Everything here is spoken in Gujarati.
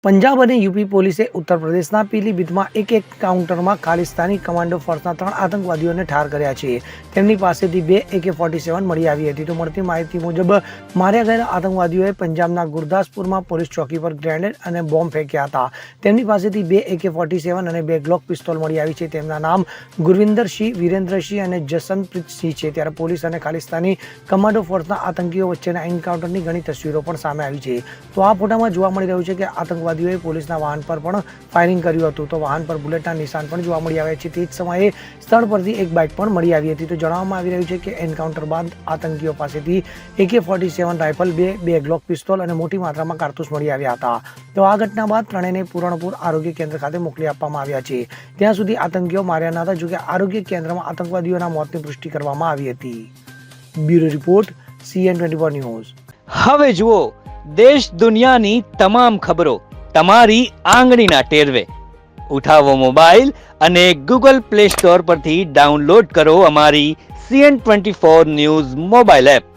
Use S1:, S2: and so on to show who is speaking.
S1: પંજાબ અને યુપી પોલીસે ઉત્તર પ્રદેશના પીલીભીતમાં એક કાઉન્ટરમાં ખાલિસ્તાની કમાન્ડો ફોર્સના 3 આતંકવાદીઓને ઠાર કર્યા છે. તેમની પાસેથી 2 AK-47 મળી આવી હતી. તો મળતી માહિતી મુજબ માર્યા ગયેલા આતંકવાદીઓએ પંજાબના ગુરદાસપુરમાં પોલીસ ચોકી પર ગ્રેનેડ અને બોમ્બ ફેંક્યા હતા. તેમની પાસેથી 2 AK-47 અને 2 ગ્લોક પિસ્તોલ મળી આવી છે. તેમના નામ ગુરવિંદરસિંહ, વિરેન્દ્રસિંહ અને જસનપ્રીતસિંહ છે. ત્યારે પોલીસ અને ખાલિસ્તાની કમાન્ડો ફોર્સના આતંકીઓ વચ્ચેના એન્કાઉન્ટરની ઘણી તસવીરો પણ સામે આવી છે. તો આ ફોટામાં જોવા મળી રહ્યું છે કે આતંકવાદીઓએ પોલીસના વાહન પર પણ ફાયરિંગ કર્યું હતું. તો વાહન પર બુલેટના નિશાન પણ જોવા મળી આવ્યા છે. તે જ સમયે સ્થળ પરથી એક બાઇક પણ મળી આવી હતી. તો જણાવવામાં આવી રહ્યું છે કે એન્કાઉન્ટર બાદ આતંકીઓ પાસેથી AK-47 રાઇફલ, 2 ગ્લોક પિસ્તોલ અને મોટી માત્રામાં કારતૂસ મળી આવ્યા હતા. તો આ ઘટના બાદ ત્રણેયને પૂરણપુર આરોગ્ય કેન્દ્ર ખાતે મોકલી આપવામાં આવ્યા છે. ત્યાં સુધી આતંકીઓ માર્યા ન હતા. જોકે આરોગ્ય કેન્દ્રમાં આતંકવાદીઓના મોતની પુષ્ટિ કરવામાં આવી હતી. Bureau report, CN24 news.
S2: હવે જુઓ દેશ દુનિયાની તમામ ખબરો તમારી આંગળીના ટેરવે. ઉઠાવો મોબાઈલ અને Google Play Store પરથી ડાઉનલોડ કરો અમારી CN24 ન્યૂઝ મોબાઈલ એપ.